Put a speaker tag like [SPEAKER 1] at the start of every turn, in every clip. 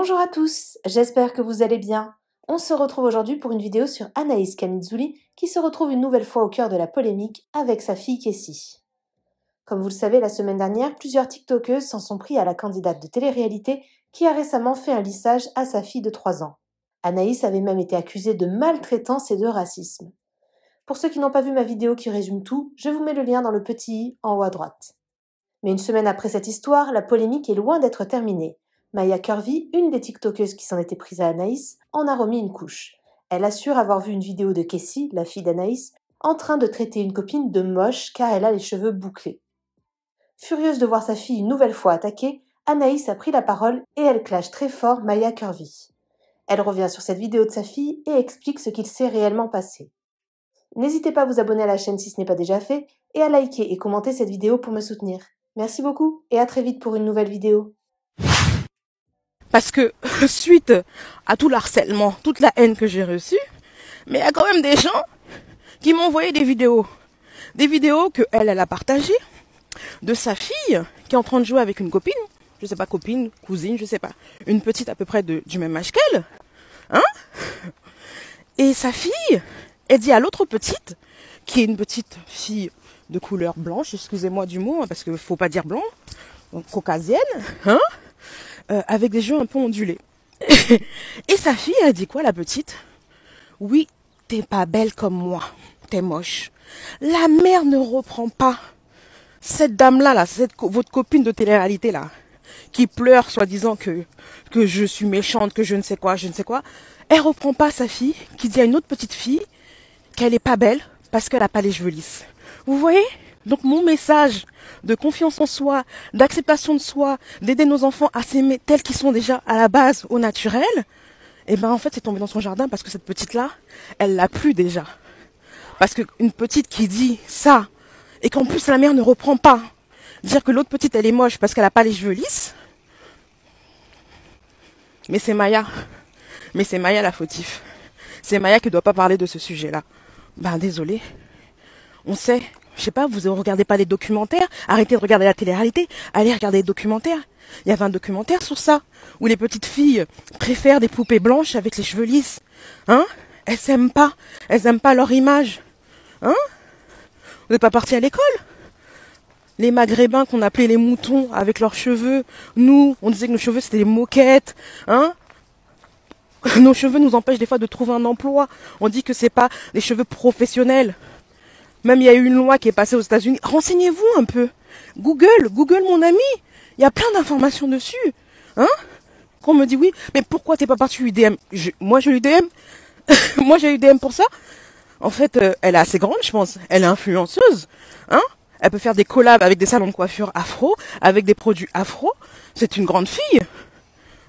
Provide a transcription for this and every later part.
[SPEAKER 1] Bonjour à tous, j'espère que vous allez bien. On se retrouve aujourd'hui pour une vidéo sur Anaïs Kamizouli qui se retrouve une nouvelle fois au cœur de la polémique avec sa fille Kessie. Comme vous le savez, la semaine dernière, plusieurs TikTokeuses s'en sont pris à la candidate de télé-réalité qui a récemment fait un lissage à sa fille de 3 ans. Anaïs avait même été accusée de maltraitance et de racisme. Pour ceux qui n'ont pas vu ma vidéo qui résume tout, je vous mets le lien dans le petit i en haut à droite. Mais une semaine après cette histoire, la polémique est loin d'être terminée. Maya Curvy, une des tiktokeuses qui s'en était prise à Anaïs, en a remis une couche. Elle assure avoir vu une vidéo de Kessie, la fille d'Anaïs, en train de traiter une copine de moche car elle a les cheveux bouclés. Furieuse de voir sa fille une nouvelle fois attaquée, Anaïs a pris la parole et elle clash très fort Maya Curvy. Elle revient sur cette vidéo de sa fille et explique ce qu'il s'est réellement passé. N'hésitez pas à vous abonner à la chaîne si ce n'est pas déjà fait et à liker et commenter cette vidéo pour me soutenir. Merci beaucoup et à très vite pour une nouvelle vidéo.
[SPEAKER 2] Parce que suite à tout l'harcèlement, toute la haine que j'ai reçue, mais il y a quand même des gens qui m'ont envoyé des vidéos. Des vidéos que elle a partagées de sa fille qui est en train de jouer avec une copine. Je sais pas, copine, cousine, je sais pas. Une petite à peu près du même âge qu'elle. Hein? Et sa fille, elle dit à l'autre petite, qui est une petite fille de couleur blanche, excusez-moi du mot, parce qu'il faut pas dire blanc, donc caucasienne, hein, avec des cheveux un peu ondulés. Et sa fille, elle dit quoi, la petite? Oui, t'es pas belle comme moi, t'es moche. La mère ne reprend pas cette dame-là, votre copine de télé-réalité là, qui pleure soi-disant que je suis méchante, que je ne sais quoi. Elle reprend pas sa fille, qui dit à une autre petite fille qu'elle est pas belle parce qu'elle a pas les cheveux lisses. Vous voyez? Donc mon message de confiance en soi, d'acceptation de soi, d'aider nos enfants à s'aimer tels qu'ils sont déjà à la base, au naturel, et ben en fait c'est tombé dans son jardin parce que cette petite-là, elle l'a plus déjà. Parce qu'une petite qui dit ça, et qu'en plus la mère ne reprend pas, dire que l'autre petite elle est moche parce qu'elle a pas les cheveux lisses, mais c'est Maya. Mais c'est Maya la fautif. C'est Maya qui doit pas parler de ce sujet-là. Ben désolé. On sait, je sais pas, vous regardez pas les documentaires, arrêtez de regarder la télé-réalité, allez regarder les documentaires. Il y avait un documentaire sur ça, où les petites filles préfèrent des poupées blanches avec les cheveux lisses. Hein? Elles aiment pas leur image. Hein? Vous n'êtes pas partis à l'école? Les maghrébins qu'on appelait les moutons avec leurs cheveux, nous, on disait que nos cheveux c'était des moquettes. Hein? Nos cheveux nous empêchent des fois de trouver un emploi. On dit que c'est pas des cheveux professionnels. Même il y a eu une loi qui est passée aux États-Unis. Renseignez-vous un peu. Google mon ami. Il y a plein d'informations dessus. Hein? On me dit oui, mais pourquoi t'es pas parti UDM? Moi j'ai UDM. Moi j'ai UDM pour ça. En fait, elle est assez grande, je pense. Elle est influenceuse. Hein? Elle peut faire des collabs avec des salons de coiffure afro, avec des produits afro. C'est une grande fille.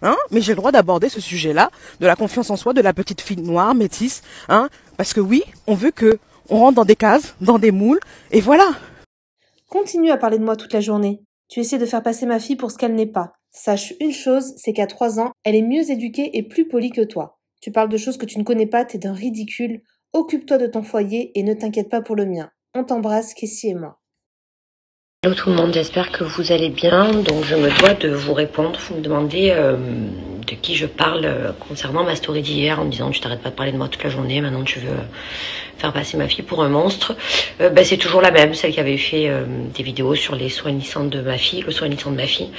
[SPEAKER 2] Hein? Mais j'ai le droit d'aborder ce sujet-là, de la confiance en soi, de la petite fille noire, métisse. Hein? Parce que oui, on veut que on rentre dans des cases, dans des moules, et voilà.
[SPEAKER 1] Continue à parler de moi toute la journée. Tu essaies de faire passer ma fille pour ce qu'elle n'est pas. Sache une chose, c'est qu'à 3 ans, elle est mieux éduquée et plus polie que toi. Tu parles de choses que tu ne connais pas, t'es d'un ridicule. Occupe-toi de ton foyer et ne t'inquiète pas pour le mien. On t'embrasse, Kessie et moi.
[SPEAKER 3] Hello tout le monde, j'espère que vous allez bien. Donc je me dois de vous répondre. Vous me demandez de qui je parle concernant ma story d'hier en me disant tu t'arrêtes pas de parler de moi toute la journée, maintenant tu veux faire passer ma fille pour un monstre. C'est toujours la même, celle qui avait fait des vidéos sur les soins naissants de ma fille, le soin naissant de ma fille.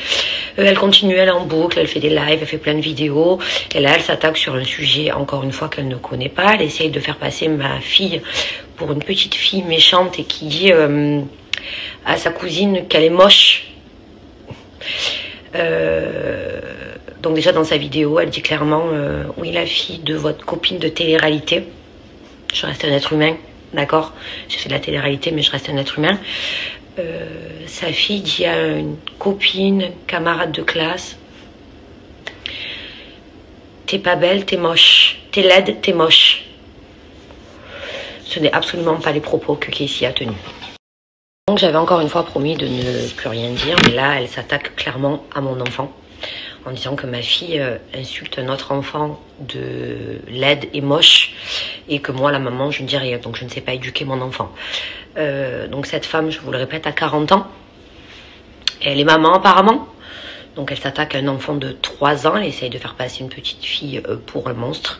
[SPEAKER 3] Elle continue, elle est en boucle, elle fait des lives, elle fait plein de vidéos. Et là elle s'attaque sur un sujet encore une fois qu'elle ne connaît pas. Elle essaye de faire passer ma fille pour une petite fille méchante et qui dit à sa cousine qu'elle est moche. Donc déjà dans sa vidéo, elle dit clairement oui, la fille de votre copine de télé-réalité. Je reste un être humain, d'accord? J'ai fait de la télé-réalité, mais je reste un être humain. Sa fille dit à une copine, camarade de classe, t'es pas belle, t'es moche. T'es laide, t'es moche. Ce n'est absolument pas les propos que Kessie a tenus. Donc j'avais encore une fois promis de ne plus rien dire, mais là elle s'attaque clairement à mon enfant en disant que ma fille insulte un autre enfant de laide et moche et que moi la maman je ne dis rien, donc je ne sais pas éduquer mon enfant. Donc cette femme, je vous le répète, a 40 ans, elle est maman apparemment, Donc elle s'attaque à un enfant de 3 ans, elle essaye de faire passer une petite fille pour un monstre.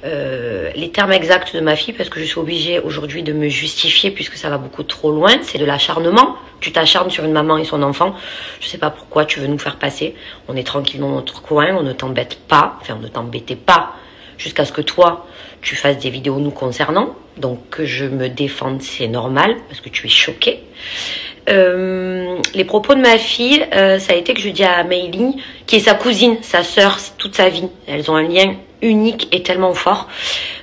[SPEAKER 3] Les termes exacts de ma fille, parce que je suis obligée aujourd'hui de me justifier puisque ça va beaucoup trop loin, c'est de l'acharnement. Tu t'acharnes sur une maman et son enfant, je sais pas pourquoi tu veux nous faire passer. On est tranquille dans notre coin, on ne t'embête pas, enfin on ne t'embêtait pas jusqu'à ce que toi tu fasses des vidéos nous concernant. Donc que je me défende, c'est normal parce que tu es choquée. Les propos de ma fille, ça a été que je dis à Meili, qui est sa cousine, sa sœur, toute sa vie. Elles ont un lien unique et tellement fort.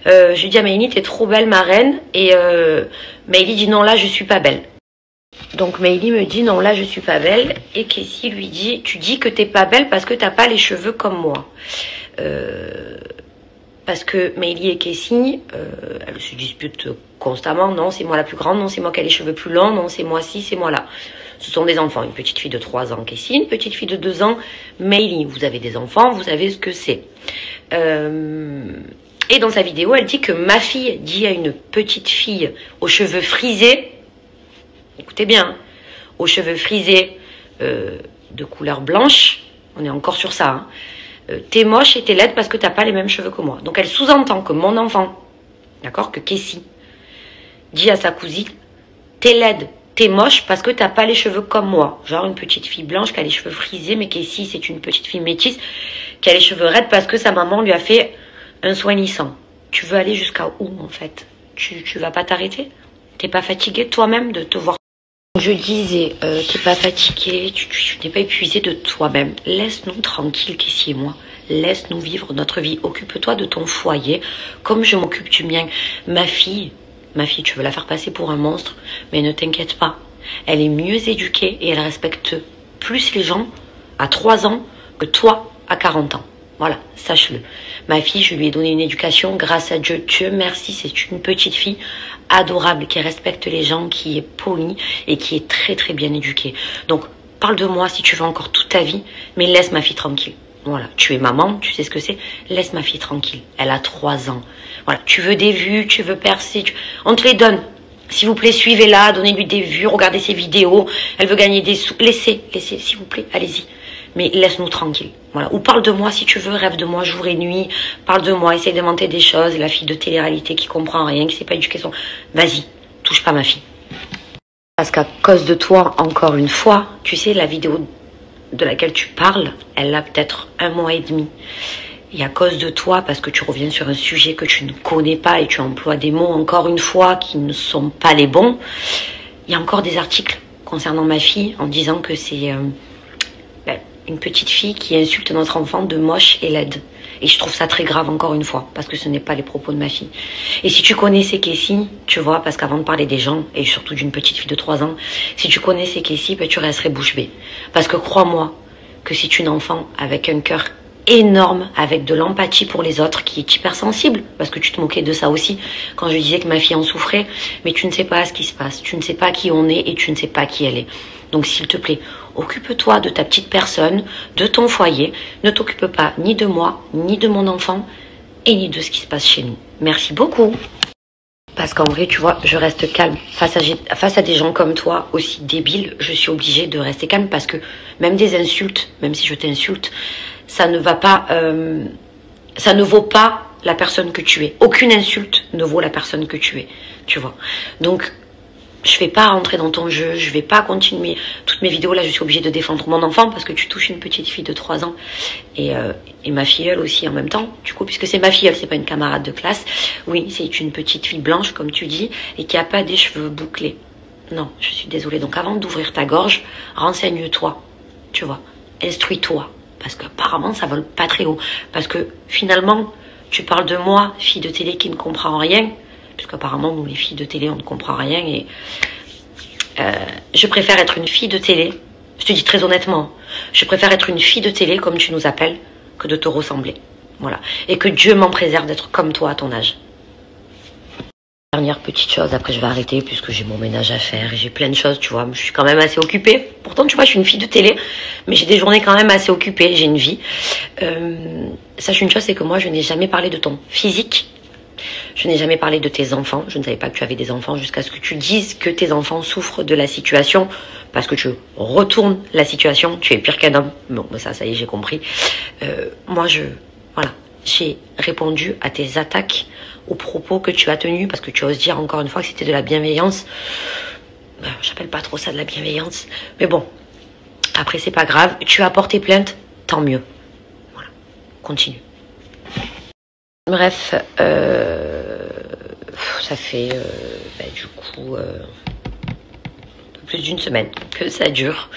[SPEAKER 3] Je dis à Meili, t'es trop belle ma reine. Et Meili dit non, là je suis pas belle. Donc Meili me dit non, là je suis pas belle. Et Kessie lui dit, tu dis que t'es pas belle parce que t'as pas les cheveux comme moi. Parce que Meili et Kessie, elles se disputent constamment. Non, c'est moi la plus grande. Non, c'est moi qui ai les cheveux plus longs. Non, c'est moi ci, c'est moi là. Ce sont des enfants. Une petite fille de 3 ans, Kessie. Une petite fille de 2 ans, Meili. Vous avez des enfants, vous savez ce que c'est. Et dans sa vidéo, elle dit que ma fille dit à une petite fille aux cheveux frisés, écoutez bien, hein, aux cheveux frisés de couleur blanche, on est encore sur ça, hein, t'es moche et t'es laide parce que t'as pas les mêmes cheveux que moi. Donc elle sous-entend que mon enfant, d'accord, que Kessie, dit à sa cousine, t'es laide, t'es moche parce que t'as pas les cheveux comme moi. Genre une petite fille blanche qui a les cheveux frisés, mais Kessie c'est une petite fille métisse qui a les cheveux raides parce que sa maman lui a fait un soin lissant. Tu veux aller jusqu'à où en fait? Tu vas pas t'arrêter? T'es pas fatiguée toi-même de te voir? Je disais, t'es pas fatiguée, tu n'es pas épuisée de toi-même. Laisse-nous tranquille, Kessie et moi. Laisse-nous vivre notre vie. Occupe-toi de ton foyer, comme je m'occupe du mien. Ma fille, tu veux la faire passer pour un monstre, mais ne t'inquiète pas. Elle est mieux éduquée et elle respecte plus les gens à 3 ans que toi à 40 ans. Voilà, sache-le. Ma fille, je lui ai donné une éducation, grâce à Dieu. Dieu merci, c'est une petite fille adorable, qui respecte les gens, qui est polie et qui est très très bien éduquée. Donc, parle de moi si tu veux encore toute ta vie, mais laisse ma fille tranquille. Voilà, tu es maman, tu sais ce que c'est. Laisse ma fille tranquille. Elle a 3 ans. Voilà, tu veux des vues, tu veux percer, on te les donne. S'il vous plaît, suivez-la, donnez-lui des vues, regardez ses vidéos. Elle veut gagner des sous. Laissez, s'il vous plaît, allez-y. Mais laisse-nous tranquille. Voilà. Ou parle de moi si tu veux, rêve de moi jour et nuit. Parle de moi, essaye d'inventer des choses. La fille de télé-réalité qui comprend rien, qui sait pas éduquer son... Vas-y, touche pas ma fille. Parce qu'à cause de toi, encore une fois, tu sais, la vidéo de laquelle tu parles, elle a peut-être 1 mois et demi. Et à cause de toi, parce que tu reviens sur un sujet que tu ne connais pas et tu emploies des mots, encore une fois, qui ne sont pas les bons, il y a encore des articles concernant ma fille en disant que c'est une petite fille qui insulte notre enfant de moche et laide. Et je trouve ça très grave, encore une fois, parce que ce n'est pas les propos de ma fille. Et si tu connaissais Kessie, tu vois, parce qu'avant de parler des gens, et surtout d'une petite fille de 3 ans, si tu connaissais Kessie, ben, tu resterais bouche bée. Parce que crois-moi que c'est une enfant avec un cœur énorme, avec de l'empathie pour les autres, qui est hypersensible, parce que tu te moquais de ça aussi, quand je disais que ma fille en souffrait, mais tu ne sais pas ce qui se passe, tu ne sais pas qui on est et tu ne sais pas qui elle est. Donc s'il te plaît, occupe-toi de ta petite personne, de ton foyer, ne t'occupe pas ni de moi, ni de mon enfant, et ni de ce qui se passe chez nous. Merci beaucoup. Parce qu'en vrai, tu vois, je reste calme. Face à des gens comme toi, aussi débiles, je suis obligée de rester calme parce que même des insultes, même si je t'insulte, ça ne va pas, ça ne vaut pas la personne que tu es. Aucune insulte ne vaut la personne que tu es, tu vois. Donc, je vais pas rentrer dans ton jeu, je vais pas continuer toutes mes vidéos. Là, je suis obligée de défendre mon enfant parce que tu touches une petite fille de 3 ans et ma filleule aussi en même temps. Du coup, puisque c'est ma filleule, c'est pas une camarade de classe. Oui, c'est une petite fille blanche, comme tu dis, et qui a pas des cheveux bouclés. Non, je suis désolée. Donc, avant d'ouvrir ta gorge, renseigne-toi, tu vois, instruis-toi. Parce qu'apparemment, ça vole pas très haut. Parce que finalement, tu parles de moi, fille de télé qui ne comprend rien. Puisqu'apparemment, nous, les filles de télé, on ne comprend rien. Et je préfère être une fille de télé. Je te dis très honnêtement. Je préfère être une fille de télé, comme tu nous appelles, que de te ressembler. Voilà. Et que Dieu m'en préserve d'être comme toi à ton âge. Dernière petite chose, après je vais arrêter puisque j'ai mon ménage à faire et j'ai plein de choses, tu vois. Je suis quand même assez occupée. Pourtant, tu vois, je suis une fille de télé, mais j'ai des journées quand même assez occupées, j'ai une vie. Sache une chose, c'est que moi, je n'ai jamais parlé de ton physique. Je n'ai jamais parlé de tes enfants. Je ne savais pas que tu avais des enfants jusqu'à ce que tu dises que tes enfants souffrent de la situation parce que tu retournes la situation, tu es pire qu'un homme. Bon, ça y est, j'ai compris. Moi, voilà, j'ai répondu à tes attaques, aux propos que tu as tenus, parce que tu oses dire encore une fois que c'était de la bienveillance. J'appelle pas trop ça de la bienveillance, mais bon, après c'est pas grave, tu as porté plainte, tant mieux. Voilà, continue. Bref, ça fait du coup plus d'une semaine que ça dure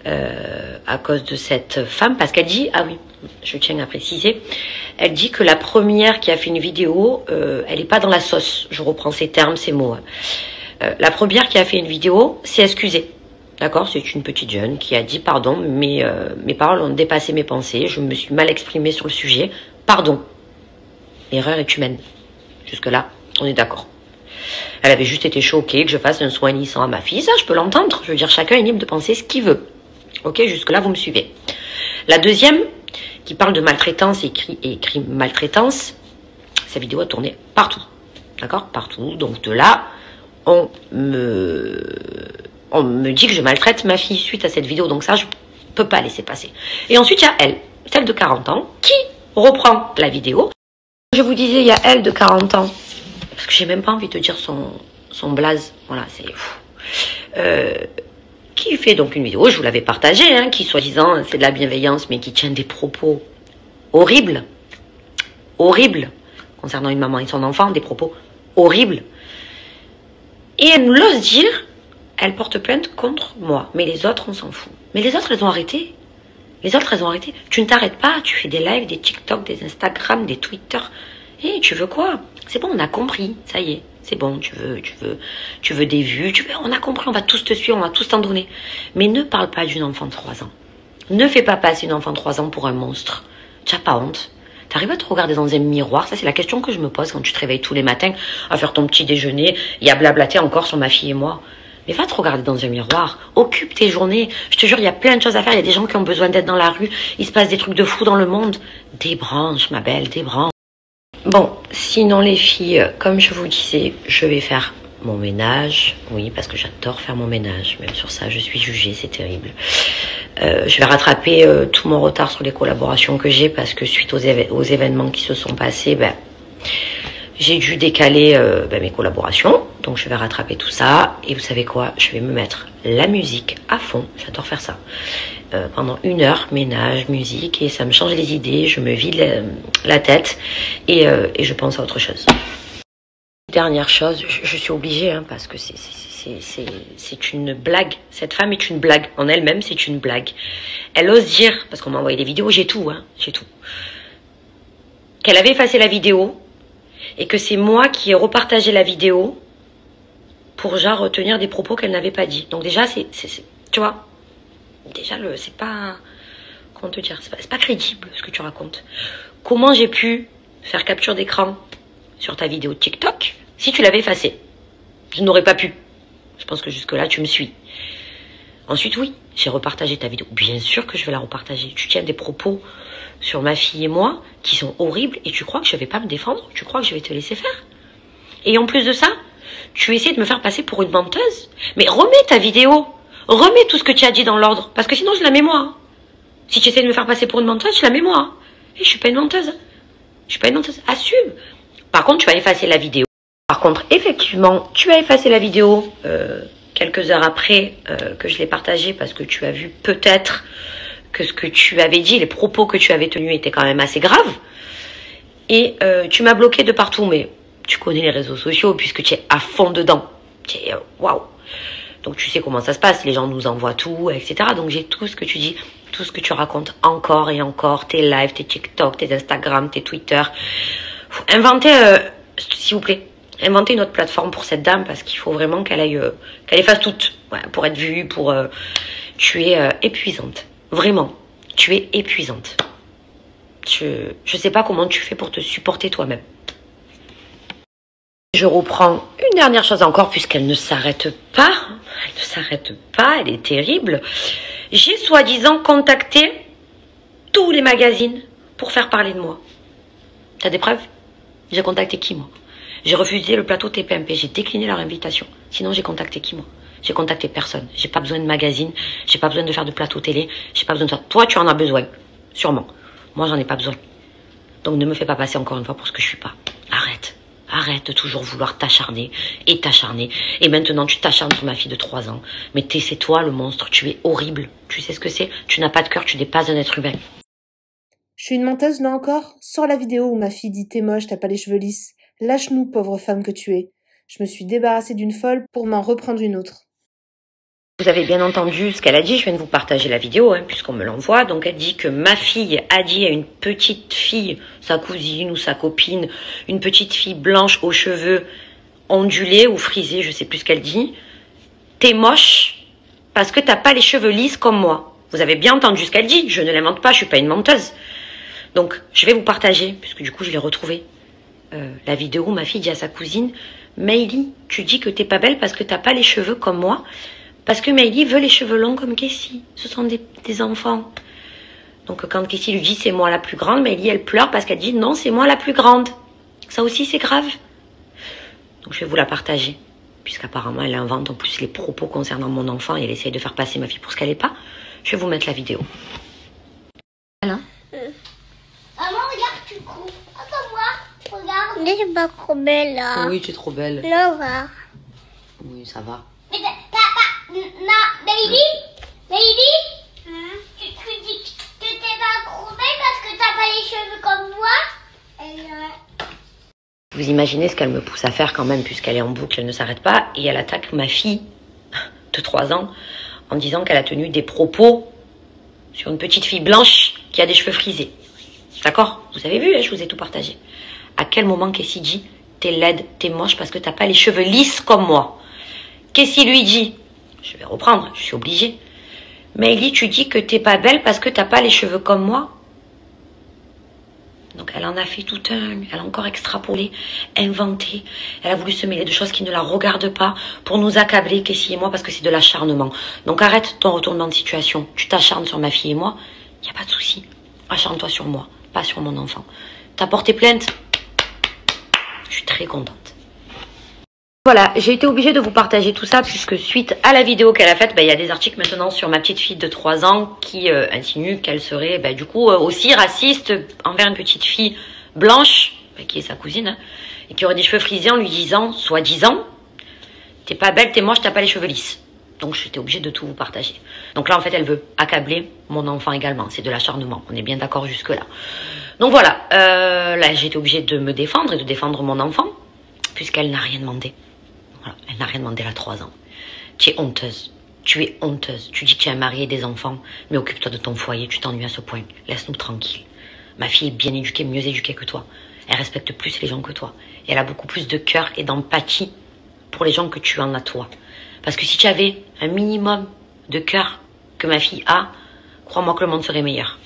[SPEAKER 3] à cause de cette femme, parce qu'elle dit, ah oui, je tiens à préciser, elle dit que la première qui a fait une vidéo, elle n'est pas dans la sauce, je reprends ces termes, ces mots. La première qui a fait une vidéo s'est excusée. D'accord, c'est une petite jeune qui a dit pardon, mes paroles ont dépassé mes pensées, je me suis mal exprimée sur le sujet, pardon. L'erreur est humaine. Jusque-là, on est d'accord. Elle avait juste été choquée que je fasse un soin lissant à ma fille, ça je peux l'entendre, je veux dire chacun est libre de penser ce qu'il veut. Ok, jusque-là vous me suivez. La deuxième, qui parle de maltraitance et écrit maltraitance, sa vidéo a tourné partout. D'accord, partout, donc de là... On me dit que je maltraite ma fille suite à cette vidéo. Donc ça, je peux pas laisser passer. Et ensuite, il y a elle, celle de 40 ans, qui reprend la vidéo. Je vous disais, il y a elle de 40 ans. Parce que j'ai même pas envie de dire son blaze. Voilà, c'est fou. Qui fait donc une vidéo, je vous l'avais partagée, hein, qui soi-disant, c'est de la bienveillance, mais qui tient des propos horribles. Horribles. Concernant une maman et son enfant, des propos horribles. Et elle nous l'ose dire, elle porte plainte contre moi. Mais les autres, on s'en fout. Mais les autres, elles ont arrêté. Les autres, elles ont arrêté. Tu ne t'arrêtes pas, tu fais des lives, des TikTok, des Instagram, des Twitter. Et tu veux quoi? C'est bon, on a compris. Ça y est, c'est bon, tu veux des vues. On a compris, on va tous te suivre, on va tous t'en donner. Mais ne parle pas d'une enfant de 3 ans. Ne fais pas passer une enfant de 3 ans pour un monstre. Tu n'as pas honte? T'arrives à te regarder dans un miroir? Ça, c'est la question que je me pose quand tu te réveilles tous les matins à faire ton petit déjeuner et à blablater encore sur ma fille et moi. Mais va te regarder dans un miroir. Occupe tes journées. Je te jure, il y a plein de choses à faire. Il y a des gens qui ont besoin d'être dans la rue. Il se passe des trucs de fou dans le monde. Débranche, ma belle, débranche. Bon, sinon les filles, comme je vous disais, je vais faire mon ménage. Oui, parce que j'adore faire mon ménage. Même sur ça, je suis jugée, c'est terrible. Je vais rattraper tout mon retard sur les collaborations que j'ai parce que suite aux événements qui se sont passés, j'ai dû décaler mes collaborations. Donc je vais rattraper tout ça. Et vous savez quoi? Je vais me mettre la musique à fond. J'adore faire ça. Pendant 1 heure, ménage, musique. Et ça me change les idées. Je me vide la tête. Et je pense à autre chose. Dernière chose, je suis obligée, hein, parce que c'est une blague. Cette femme est une blague. En elle-même, c'est une blague. Elle ose dire, parce qu'on m'a envoyé des vidéos, j'ai tout, hein, j'ai tout. Qu'elle avait effacé la vidéo et que c'est moi qui ai repartagé la vidéo pour genre retenir des propos qu'elle n'avait pas dit. Donc déjà, tu vois, déjà, c'est pas, comment te dire, c'est pas crédible ce que tu racontes. Comment j'ai pu faire capture d'écran sur ta vidéo TikTok si tu l'avais effacée? Je n'aurais pas pu. Je pense que jusque-là, tu me suis. Ensuite, oui, j'ai repartagé ta vidéo. Bien sûr que je vais la repartager. Tu tiens des propos sur ma fille et moi qui sont horribles et tu crois que je ne vais pas me défendre? Tu crois que je vais te laisser faire? Et en plus de ça, tu essaies de me faire passer pour une menteuse? Mais remets ta vidéo. Remets tout ce que tu as dit dans l'ordre. Parce que sinon, je la mets moi. Si tu essaies de me faire passer pour une menteuse, je la mets moi. Et je suis pas une menteuse. Je suis pas une menteuse. Assume. Par contre, tu as effacé la vidéo. Par contre, effectivement, tu as effacé la vidéo quelques heures après que je l'ai partagée parce que tu as vu peut-être que ce que tu avais dit, les propos que tu avais tenus étaient quand même assez graves. Et tu m'as bloqué de partout, mais tu connais les réseaux sociaux puisque tu es à fond dedans. Tu es waouh. Donc tu sais comment ça se passe, les gens nous envoient tout, etc. Donc j'ai tout ce que tu dis, tout ce que tu racontes encore et encore, tes lives, tes TikTok, tes Instagram, tes Twitter. Faut inventer, s'il vous plaît, inventer une autre plateforme pour cette dame parce qu'il faut vraiment qu'elle efface toute, ouais, pour être vue, pour... tu es épuisante, vraiment, tu es épuisante. Je sais pas comment tu fais pour te supporter toi-même. Je reprends une dernière chose encore puisqu'elle ne s'arrête pas. Elle ne s'arrête pas, elle est terrible. J'ai soi-disant contacté tous les magazines pour faire parler de moi. T'as des preuves? J'ai contacté qui, moi? J'ai refusé le plateau TPMP, j'ai décliné leur invitation. Sinon, j'ai contacté qui, moi? J'ai contacté personne. J'ai pas besoin de magazine. J'ai pas besoin de faire de plateau télé. J'ai pas besoin de ça. Toi, tu en as besoin. Sûrement. Moi, j'en ai pas besoin. Donc, ne me fais pas passer encore une fois pour ce que je suis pas. Arrête. Arrête de toujours vouloir t'acharner et t'acharner. Et maintenant, tu t'acharnes sur ma fille de 3 ans. Mais c'est toi le monstre. Tu es horrible. Tu sais ce que c'est? Tu n'as pas de cœur. Tu n'es pas un être humain.
[SPEAKER 1] Je suis une menteuse, là encore? Sors la vidéo où ma fille dit « T'es moche, t'as pas les cheveux lisses. Lâche-nous, pauvre femme que tu es. » Je me suis débarrassée d'une folle pour m'en reprendre une autre.
[SPEAKER 3] Vous avez bien entendu ce qu'elle a dit, je viens de vous partager la vidéo, puisqu'on me l'envoie. Donc elle dit que ma fille a dit à une petite fille, sa cousine ou sa copine, une petite fille blanche aux cheveux ondulés ou frisés, je sais plus ce qu'elle dit. T'es moche parce que t'as pas les cheveux lisses comme moi. Vous avez bien entendu ce qu'elle dit, je ne l'invente pas, je suis pas une menteuse. Donc je vais vous partager, puisque du coup je l'ai retrouvée, la vidéo où ma fille dit à sa cousine, Maëlie, tu dis que t'es pas belle parce que t'as pas les cheveux comme moi. Parce que Maëlie veut les cheveux longs comme Kessie. Ce sont des enfants. Donc quand Kessie lui dit c'est moi la plus grande, Maëlie elle pleure parce qu'elle dit non c'est moi la plus grande. Ça aussi c'est grave. Donc je vais vous la partager. Puisqu'apparemment elle invente en plus les propos concernant mon enfant et elle essaye de faire passer ma fille pour ce qu'elle n'est pas. Je vais vous mettre la vidéo. Voilà.
[SPEAKER 4] Maman regarde tu cours. Attends moi. Regarde. Je suis pas trop belle là.
[SPEAKER 3] Oui tu es trop belle.
[SPEAKER 4] Non regarde.
[SPEAKER 3] Oui ça va.
[SPEAKER 4] Mais non, baby, tu dis que t'es pas trop belle parce que t'as pas les cheveux comme moi.
[SPEAKER 3] Vous imaginez ce qu'elle me pousse à faire quand même, puisqu'elle est en boucle, elle ne s'arrête pas, et elle attaque ma fille de 3 ans en disant qu'elle a tenu des propos sur une petite fille blanche qui a des cheveux frisés. D'accord? Vous avez vu, je vous ai tout partagé. À quel moment Kessie dit t'es laide, t'es moche parce que t'as pas les cheveux lisses comme moi? Kessie lui dit, je vais reprendre, je suis obligée. Maëlie, tu dis que t'es pas belle parce que t'as pas les cheveux comme moi. Donc elle en a fait tout un, elle a encore extrapolé, inventé. Elle a voulu se mêler de choses qui ne la regardent pas pour nous accabler, Kessie et moi, parce que c'est de l'acharnement. Donc arrête ton retournement de situation. Tu t'acharnes sur ma fille et moi, il n'y a pas de souci. Acharne-toi sur moi, pas sur mon enfant. T'as porté plainte? Je suis très contente. Voilà, j'ai été obligée de vous partager tout ça puisque suite à la vidéo qu'elle a faite, il y a des articles maintenant sur ma petite fille de 3 ans qui insinuent qu'elle serait du coup aussi raciste envers une petite fille blanche, qui est sa cousine, et qui aurait des cheveux frisés en lui disant, soi-disant, t'es pas belle, t'es moche, t'as pas les cheveux lisses. Donc j'étais obligée de tout vous partager. Donc là en fait elle veut accabler mon enfant également, c'est de l'acharnement, on est bien d'accord jusque là. Donc voilà, là j'ai été obligée de me défendre et de défendre mon enfant puisqu'elle n'a rien demandé. Voilà, elle n'a rien demandé, elle a 3 ans. Tu es honteuse. Tu es honteuse. Tu dis que tu as un mari et des enfants, mais occupe-toi de ton foyer, tu t'ennuies à ce point. Laisse-nous tranquille. Ma fille est bien éduquée, mieux éduquée que toi. Elle respecte plus les gens que toi. Et elle a beaucoup plus de cœur et d'empathie pour les gens que tu en as toi. Parce que si tu avais un minimum de cœur que ma fille a, crois-moi que le monde serait meilleur.